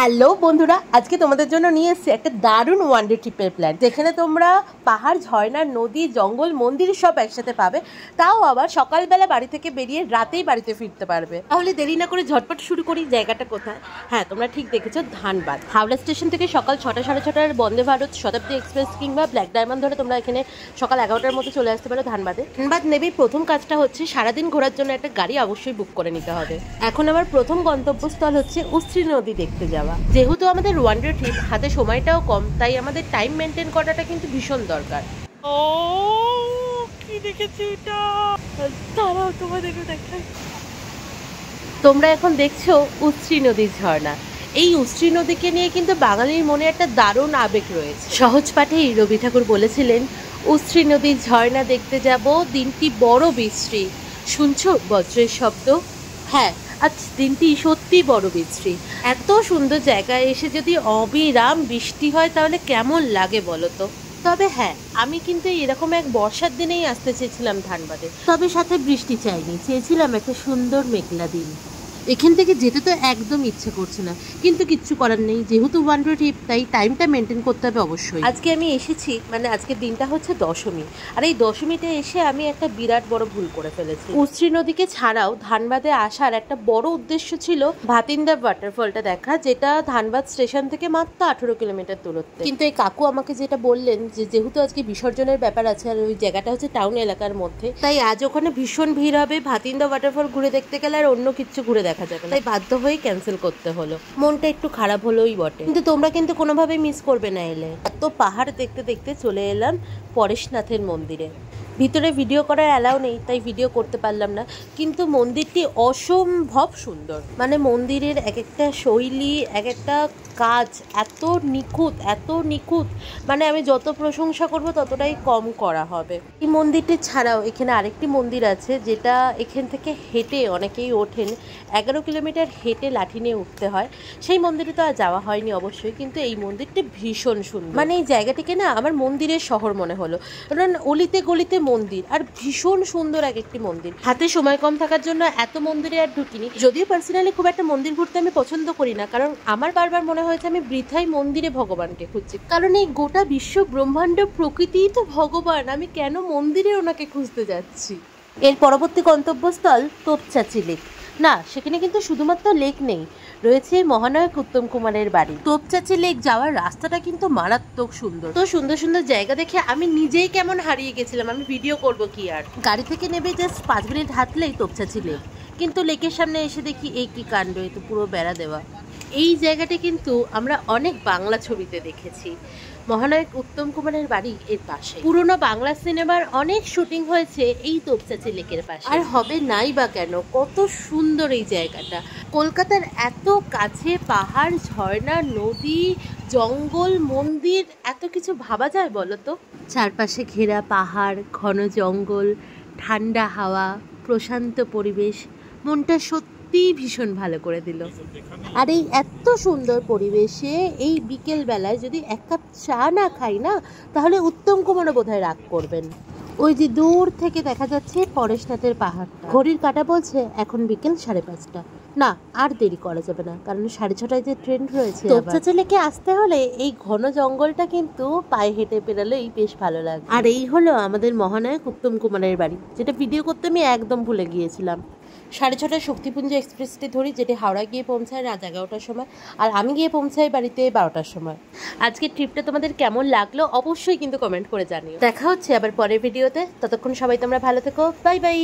Hello বন্ধুরা, আজকে তোমাদের জন্য নিয়ে এসেছি একটা দারুণ ওয়ানডে ট্রিপের প্ল্যান, যেখানে তোমরা পাহাড়, ঝর্ণা, নদী, জঙ্গল, মন্দির সব একসাথে পাবে। তাও আবার সকালবেলা বাড়ি থেকে বেরিয়ে রাতেই বাড়িতে ফিরতে পারবে। তাহলে দেরি না করে ঝটপট শুরু করি। জায়গাটা কোথায়? হ্যাঁ, তোমরা ঠিক দেখেছো, ধানবাদ। হাওড়া স্টেশন থেকে সকাল 6টা সাড়ে 6টার বন্দে ভারত, শতাব্দী এক্সপ্রেস কিংবা ব্ল্যাক ডায়মন্ড ধরে তোমরা এখানে সকাল 11টার মধ্যে চলে আসতে পারো ধানবাদে। ধানবাদ নেবেই প্রথম কাজটা হচ্ছে সারাদিন ঘোরার জন্য একটা গাড়ি অবশ্যই বুক করে নিতে হবে। এখন আমার প্রথম গন্তব্যস্থল হচ্ছে উস্ত্রী নদী দেখতে যাওয়া। যেহেতু আমাদের ওয়ানডে ট্রিপ, হাতে সময়টাও কম, তাই আমাদের টাইম মেনটেন করাটা কিন্তু ভীষণ দরকার। ও কি দেখেছি এটা, তারাও তোমাদেরকে দেখাই। তোমরা এখন দেখছো উস্ত্রী নদীর ঝর্ণা। এই উস্ত্রী নদীকে নিয়ে কিন্তু বাঙালির মনে একটা দারুণ আবেগ রয়েছে। সহজ পাঠেই রবি ঠাকুর বলেছিলেন, উস্ত্রী নদীর ঝর্ণা দেখতে যাব, দিনটি বড় বিশ্রী। শুনছো বজ্রের শব্দ? হ্যাঁ, আজ দিনটি সত্যি বড় বিশ্রী। এত সুন্দর জায়গায় এসে যদি অবিরাম বৃষ্টি হয় তাহলে কেমন লাগে বলো তো? তবে হ্যাঁ, আমি কিন্তু এরকম এক বর্ষার দিনেই আসতে চেয়েছিলাম ধানবাদে। তবে সাথে বৃষ্টি চাইনি, চেয়েছিলাম একটা সুন্দর মেঘলা দিন। এখান থেকে যেতে তো একদম ইচ্ছে করছে না, কিন্তু কিচ্ছু করার নেই, যেহেতু ওয়ানডে ট্রিপ তাই টাইমটা মেনটেন করতে হবে অবশ্যই। আজকে আমি এসেছি, মানে আজকের দিনটা হচ্ছে দশমী, আর এই দশমীতে এসে আমি একটা বিরাট বড় ভুল করে ফেলেছি। উস্ত্রী নদীকে ছাড়াও ধানবাদে আসার একটা বড় উদ্দেশ্য ছিল ভাতিন্দা ওয়াটারফলটা দেখা, যেটা ধানবাদ স্টেশন থেকে মাত্র 18 কিলোমিটার দূরত্বে। কিন্তু এই কাকু আমাকে যেটা বললেন যে যেহেতু আজকে বিসর্জনের ব্যাপার আছে আর ওই জায়গাটা হচ্ছে টাউন এলাকার মধ্যে, তাই আজ ওখানে ভীষণ ভিড় হবে, ভাতিন্দা ওয়াটারফল ঘুরে দেখতে গেলে আর অন্য কিছু ঘুরে দেখা যাবে না, তাই বাধ্য হয়ে ক্যান্সেল করতে হলো। মনটা একটু খারাপ হলোই বটে, কিন্তু তোমরা কিন্তু কোনোভাবে মিস করবে না এলে। এত পাহাড় দেখতে দেখতে চলে এলাম পরেশনাথের মন্দিরে। ভিতরে ভিডিও করার অ্যালাউ নেই, তাই ভিডিও করতে পারলাম না, কিন্তু মন্দিরটি অসম্ভব সুন্দর। মানে মন্দিরের এক একটা শৈলী, এক একটা কাজ এত নিখুঁত, মানে আমি যত প্রশংসা করব ততটাই কম করা হবে। এই মন্দিরটি ছাড়াও এখানে আরেকটি মন্দির আছে, যেটা এখান থেকে হেঁটে অনেকেই ওঠেন। 11 কিলোমিটার হেঁটে লাঠি নিয়ে উঠতে হয়। সেই মন্দিরে তো আর যাওয়া হয়নি অবশ্যই, কিন্তু এই মন্দিরটি ভীষণ সুন্দর। মানে এই জায়গাটিকে না আমার মন্দিরের শহর মনে হলো, কারণ অলিতে গলিতে মন্দির, আর ভীষণ সুন্দর এক একটি মন্দির। হাতে সময় কম থাকার জন্য এত মন্দিরে আর ঢুকিনি। যদিও পার্সোনালি খুব একটা মন্দির ঘুরতে আমি পছন্দ করি না, কারণ আমার বারবার মনে হয়েছে আমি বৃথাই মন্দিরে ভগবানকে খুঁজছি। কারণ এই গোটা বিশ্ব ব্রহ্মাণ্ড প্রকৃতিই তো ভগবান, আমি কেন মন্দিরে ওনাকে খুঁজতে যাচ্ছি। এর পরবর্তী গন্তব্যস্থল তোপচাঁচি লেক। না, সেখানে কিন্তু শুধুমাত্র লেক নেই, রয়েছে মহানায়ক উত্তম কুমারের বাড়ি। তোপচাঁচি লেক যাওয়ার রাস্তাটা কিন্তু মারাত্মক সুন্দর। তো সুন্দর সুন্দর জায়গা দেখে আমি নিজেই কেমন হারিয়ে গেছিলাম। আমি ভিডিও করব কি আর। গাড়ি থেকে নেবে জাস্ট 5 মিনিট হাঁটলেই তোপচাঁচি লেক, কিন্তু লেকের সামনে এসে দেখি এই কি কাণ্ড, এ তো পুরো বেড়া দেওয়া। এই জায়গাটা কিন্তু আমরা অনেক বাংলা ছবিতে দেখেছি। মহানায়ক উত্তম কুমারের বাড়ি এর পাশে। পুরোনো বাংলা সিনেমার অনেক শুটিং হয়েছে এই তোপচাঁচি লেকের পাশে। আর হবে নাই বা কেন, কত সুন্দর এই জায়গাটা। কলকাতার এত কাছে পাহাড়, ঝর্ণা, নদী, জঙ্গল, মন্দির, এত কিছু ভাবা যায় বলো তো? চারপাশে ঘেরা পাহাড়, ঘন জঙ্গল, ঠান্ডা হাওয়া, প্রশান্ত পরিবেশ, মনটা সত্যি ভীষণ ভালো করে দিল। আর এই এত সুন্দর পরিবেশে এই বিকেল বেলায় যদি 1 কাপ চা না খাই না, তাহলে উত্তম কুমারও বোধহয় রাগ করবেন। ওই যে দূর থেকে দেখা যাচ্ছে পরেশনাথের পাহাড়টা। ঘড়ির কাঁটা বলছে এখন বিকেল 5:30। না, আর দেরি করা যাবে না, কারণ 6:30টায় যে ট্রেন রয়েছে। তোপচাঁচি লেকে আসতে হলে এই ঘন জঙ্গলটা কিন্তু পায়ে হেঁটে পেরালেই বেশ ভালো লাগে। আর এই হলো আমাদের মহানায়ক উত্তম কুমারের বাড়ি, যেটা ভিডিও করতে আমি একদম ভুলে গিয়েছিলাম। 6:30টায় শক্তিপুঞ্জ এক্সপ্রেসটি ধরি, যেটি হাওড়া গিয়ে পৌঁছায় রাত 11টার সময়, আর আমি গিয়ে পৌঁছাই বাড়িতে 12টার সময়। আজকের ট্রিপটা তোমাদের কেমন লাগলো অবশ্যই কিন্তু কমেন্ট করে জানিও। দেখা হচ্ছে আবার পরের ভিডিওতে, ততক্ষণ সবাই তোমরা ভালো থেকো, বাই বাই।